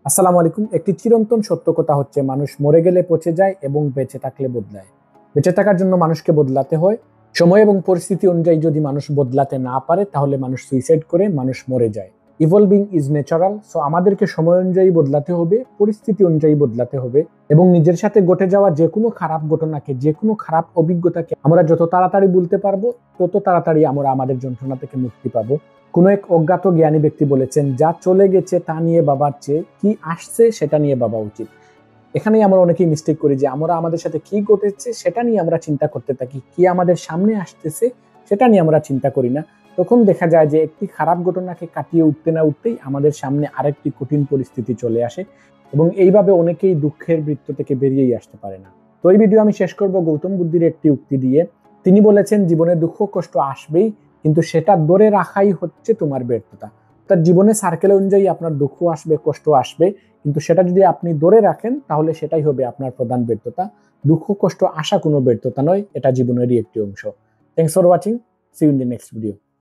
আসসালামু আলাইকুম। একটি চিরন্তন সত্য কথা হচ্ছে মানুষ মরে গেলে পচে যায় এবং বেঁচে থাকলে বদলায়। বেঁচে থাকার জন্য মানুষকে বদলাতে হয়। সময় এবং পরিস্থিতি অনুযায়ী যদি মানুষ বদলাতে না পারে তাহলে মানুষ সুইসাইড করে, মানুষ মরে যায়। Evolving is natural. সো আমাদেরকে সময় অনুযায়ী বদলাতে হবে, পরিস্থিতি অনুযায়ী বদলাতে হবে এবং নিজের সাথে ঘটে যাওয়া যে কোনো খারাপ ঘটনাকে, যে কোনো খারাপ অভিজ্ঞতাকে আমরা যত তাড়াতাড়ি বলতে পারবো তত তাড়াতাড়ি আমরা আমাদের যন্ত্রণা থেকে মুক্তি পাবো। কোনো এক অজ্ঞাত জ্ঞানী ব্যক্তি বলেছেন, যা চলে গেছে তা নিয়ে ভাবার চেয়ে কি আসছে সেটা নিয়ে ভাবা উচিত। এখানেই আমরা অনেকেই মিস্টেক করি যে আমরা আমাদের সাথে কি ঘটেছে সেটা নিয়ে আমরা চিন্তা করতে থাকি, কি আমাদের সামনে আসতেছে সেটা নিয়ে আমরা চিন্তা করি না। তখন দেখা যায় যে একটি খারাপ ঘটনাকে কাটিয়ে উঠতে না উঠতেই আমাদের সামনে আরেকটি কঠিন পরিস্থিতি চলে আসে এবং এইভাবে অনেকেই দুঃখের বৃত্ত থেকে বেরিয়েই আসতে পারে না। তো এই ভিডিও আমি শেষ করব গৌতম বুদ্ধের একটি উক্তি দিয়ে। তিনি বলেছেন, জীবনে দুঃখ কষ্ট আসবেই, কিন্তু সেটা ধরে রাখাই হচ্ছে তোমার ব্যর্থতা। তার জীবনে সার্কেল অনুযায়ী আপনার দুঃখ আসবে, কষ্ট আসবে, কিন্তু সেটা যদি আপনি ধরে রাখেন তাহলে সেটাই হবে আপনার প্রধান ব্যর্থতা। দুঃখ কষ্ট আসা কোনো ব্যর্থতা নয়, এটা জীবনেরই একটি অংশ। Thanks for watching. See you in the next video.